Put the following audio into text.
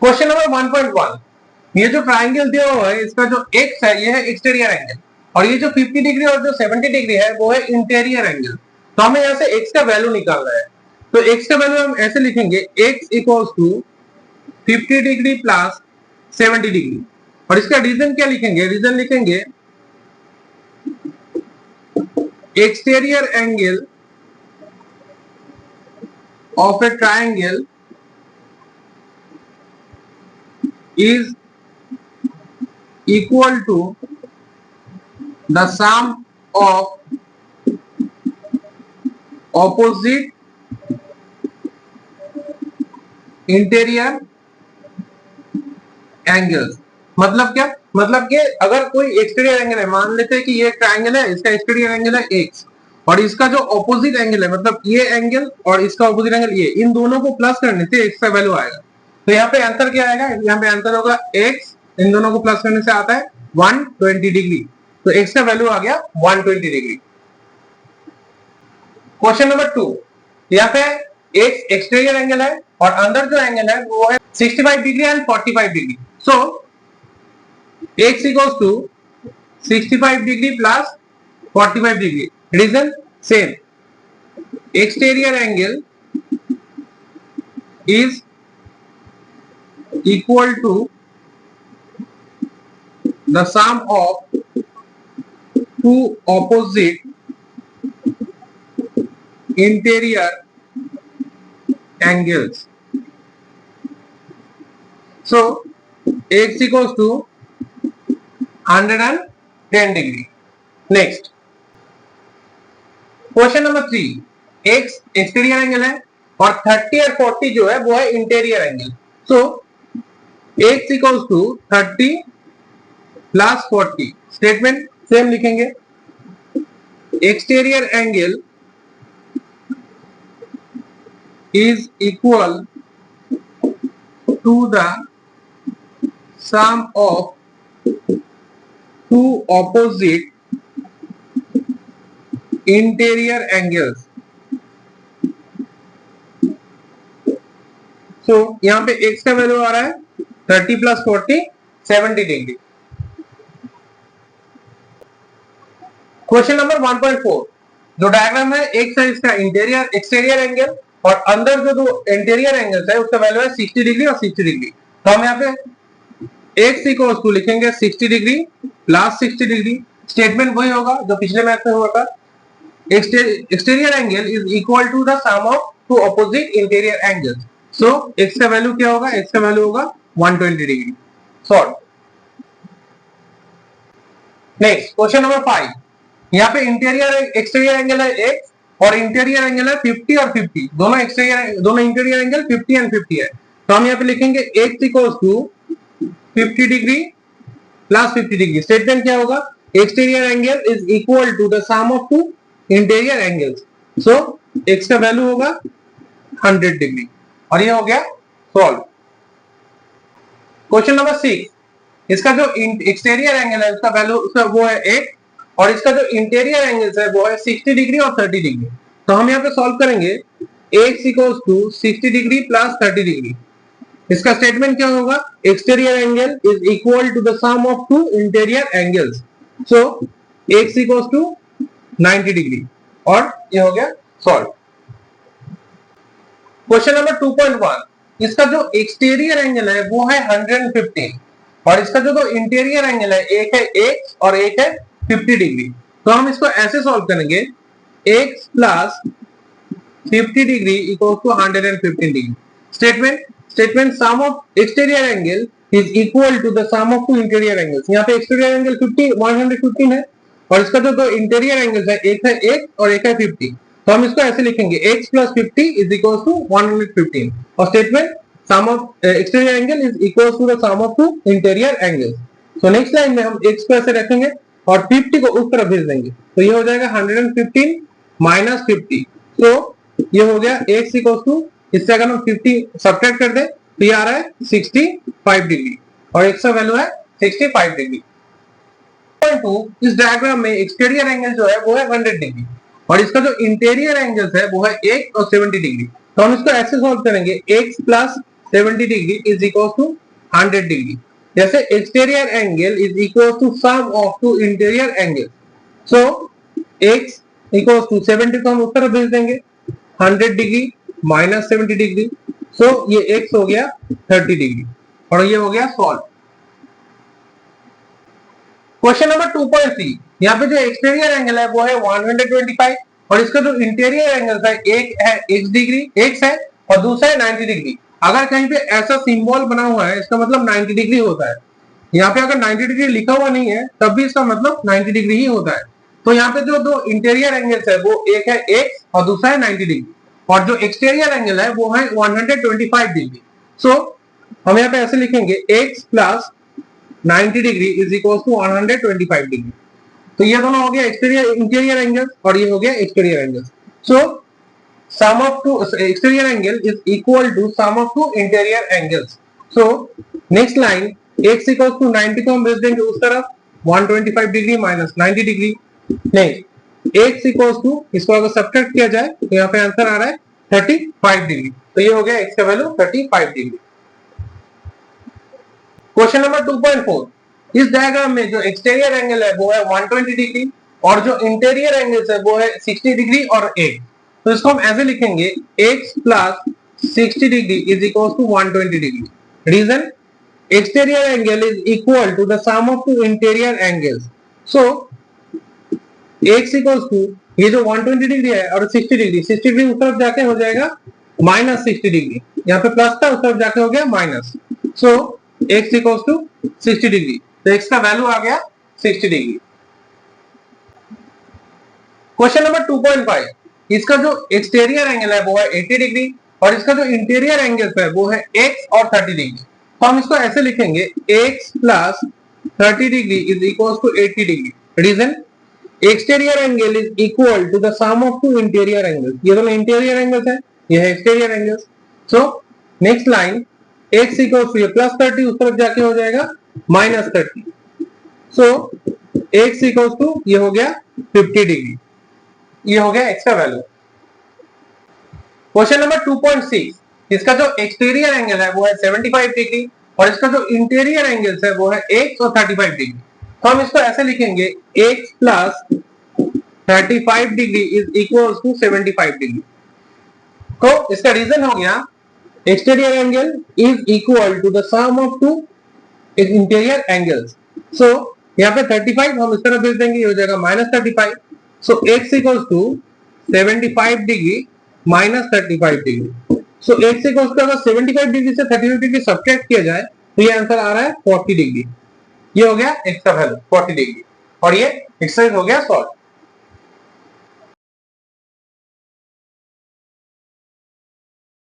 Question number 1.1, ये जो triangle दिया हुआ है इसका जो एक्स है ये है एक्सटीरियर एंगल और ये जो 50 डिग्री और जो 70 डिग्री है वो है इंटीरियर एंगल। तो हमें यहाँ से एक्स का वैल्यू निकालना है। तो एक्स का वैल्यू हम ऐसे लिखेंगे x equals to 50 degree plus 70 degree और इसका रीजन क्या लिखेंगे, रीजन लिखेंगे exterior angle of a triangle is equal to the sum of opposite interior angles। मतलब क्या, मतलब कि अगर कोई एक्सटीरियर एंगल है, मान लेते हैं कि ये ट्राइंगल है, इसका एक्सटीरियर एंगल है x और इसका जो ऑपोजिट एंगल है मतलब ये एंगल और इसका ऑपोजिट एंगल ये, इन दोनों को प्लस करने से x का वैल्यू आएगा। तो यहाँ पे आंसर क्या आएगा, यहाँ पे आंसर होगा x, इन दोनों को प्लस करने से आता है 120 डिग्री। तो x का वैल्यू आ गया 120 डिग्री। क्वेश्चन नंबर 2, यहाँ पे x एक्सटीरियर एंगल है और अंदर जो एंगल है वो है 65 degree and 45 degree. So x equals to 65 degree plus 45 degree. Reason same. Exterior angle is equal to the sum of two opposite interior angles. So x equals to 110 degree. Next question number 3, x exterior angle है और 30 और 40 जो है वो है interior angle. So x equals to 30 plus 40, statement same लिखेंगे, exterior angle is equal to the sum of two opposite interior angles। so यहाँ पे x का वैल्यू आ रहा है 30 प्लस 40 70 डिग्री। क्वेश्चन नंबर 1.4, जो डायग्राम है x है इसका इंटीरियर एक्सटीरियर एंगल और अंदर जो दो इंटीरियर एंगल्स है उसका वैल्यू है 60 डिग्री और 60 डिग्री। तो हम यहाँ पे x इक्वल्स टू लिखेंगे 60 डिग्री प्लस 60 डिग्री, स्टेटमेंट वही होगा जो पिछले मैथ में हुआ था, exterior angle is equal to the sum of two opposite interior angles. So x का वैल्यू क्या होगा, x का वैल्यू होगा 120 degree. Solve. Next question number 5, यहाँ पे इंटीरियर एक्सटीरियर एंगल है x और इंटीरियर एंगल है 50 और 50, दोनों एक्सटीरियर दोनों इंटीरियर एंगल 50 एंड 50 है। तो हम यहाँ पे लिखेंगे x equals to 50 degree plus 50 degree, statement क्या होगा, exterior angle is equal to the sum of two interior angles. So x का वैल्यू होगा 100 डिग्री और ये हो गया सॉल्व। क्वेश्चन नंबर 6, इसका जो एक्सटीरियर एंगल है उसका वैल्यू वो है 1 और इसका जो इंटीरियर एंगल्स है वो है 60 डिग्री और 30 डिग्री। तो हम यहाँ पे सॉल्व करेंगे, x equals to 60 degree plus 30 degree, इसका स्टेटमेंट क्या होगा, exterior angle is equal to the sum of two interior angles. So x equals to 90 degree और ये हो गया सॉल्व। क्वेश्चन नंबर 2.1, इसका जो एक्सटीरियर एंगल है वो है 115 और इसका जो इंटीरियर एंगल है एक है x और एक है 50 डिग्री। तो हम इसको ऐसे सॉल्व करेंगे, x plus 50 degree equal to 115 degree, statement sum of exterior angle is equal to the sum of two interior angles. यहाँ पे एक्सटीरियर एंगल 115 है और इसका जो इंटीरियर एंगल्स है एक है x और एक है 50। तो हम इसको ऐसे लिखेंगे, x plus 50 is equal to 115 और statement sum of exterior angle is equal to the sum of two interior angles. So next line में हम x को ऐसे रखेंगे और 50 को उस तरफ भेज देंगे, तो ये हो जाएगा 115 माइनस 50। तो ये हो गया x इक्वल टू, इससे अगर हम 50 सब्ट्रैक्ट कर दे तो ये आ रहा है 65 डिग्री और x का वैल्यू है 65 डिग्री। इस डायग्राम में एक्सटीरियर एंगल जो है वो है 100 डिग्री और इसका जो इंटीरियर एंगल्स है वो है 1 और 70 डिग्री। तो हम इसको ऐसे सॉल्व करेंगे, x plus 70 degree is equal to 100 degree. जैसे exterior angle is equal to sum of two interior angle, so x equal to 70 को हम उस तरफ भेज देंगे, 100 डिग्री माइनस 70 डिग्री, सो ये x हो गया 30 डिग्री और ये हो गया सॉल्व। क्वेश्चन नंबर 2.3, यहाँ पे जो एक्सटीरियर एंगल है वो है 125 और इसका जो इंटीरियर एंगल है एक है x डिग्री, x है और दूसरा है 90 डिग्री। अगर कहीं पे ऐसा सिंबल बना हुआ है इसका मतलब 90 डिग्री होता है। यहाँ पे अगर 90 डिग्री लिखा हुआ नहीं है तब भी इसका मतलब 90 डिग्री ही होता है। तो यहाँ पे जो दो इंटीरियर एंगल्स है वो एक है x और दूसरा है 90 डिग्री और जो एक्सटीरियर एंगल है वो है 125 डिग्री। सो हम यहाँ पे ऐसे लिखेंगे x plus 90 degree is equal to 125 degree. तो ये दोनों हो गया एक्सटीरियर इंटीरियर एंगल और ये हो गया exterior angle. So sum of two exterior angle is equal to sum of two interior angles. So next line x equals to 90 को हम भेज देंगे उस तरफ, 125 degree minus 90 degree. Next x equals to, इसको अगर सब्ट्रैक्ट किया जाए तो यहाँ पे आंसर आ रहा है 35 डिग्री। तो ये हो गया x का वैल्यू 35 डिग्री। क्वेश्चन नंबर 2.4, इस डायग्राम में जो एक्सटीरियर एंगल है वो है 120 डिग्री और जो इंटीरियर एंगल है वो है 60 डिग्री और 8। तो इसको हम ऐसे लिखेंगे x plus 60 degree is equal to 120 degree. Reason, exterior angle is equal to the sum of two interior angles. So x equal to ये जो 120 डिग्री है और 60 डिग्री, 60 डिग्री उस तरफ जाके हो जाएगा माइनस 60 डिग्री, यहाँ पे प्लस था उस तरफ जाके हो गया minus. So x equal to 60 degree, तो x का वैल्यू आ गया 60 डिग्री। क्वेश्चन नंबर 2.5, इसका जो एक्सटीरियर एंगल है वो है 80 डिग्री और इसका जो इंटीरियर एंगल है वो है x और 30 डिग्री। तो हम इसको ऐसे लिखेंगे x plus 30 degree is equal to 80 degree. Reason, exterior angle is equal to the sum of two interior angles. ये दोनों इंटीरियर एंगल्स है, ये है exterior angles. So next line x equal to plus 30 उस तरफ जाके हो जाएगा minus 30। So x equal to ये हो गया 50 डिग्री, ये हो गया x का वैल्यू। क्वेश्चन नंबर 2.6, इसका जो एक्सटीरियर एंगल है वो है 75 डिग्री और इसका जो इंटीरियर एंगल है वो है x और 35 डिग्री। तो हम इसको ऐसे लिखेंगे x plus 35 degree is equal to 75 degree. तो इसका रीजन हो गया exterior angle is equal to the sum of two interior angles. So यहाँ पे 35 हम इस तरह भेज देंगे, ये हो जाएगा minus 35। So x equals to 75 degree minus 35 degree. So x equals to अगर 75 डिग्री से 35 डिग्री सब्ट्रैक्ट किया जाए तो ये आंसर आ रहा है 40 डिग्री। ये हो गया x का वैल्यू 40 डिग्री और ये एक्सरसाइज हो गया सॉल्व।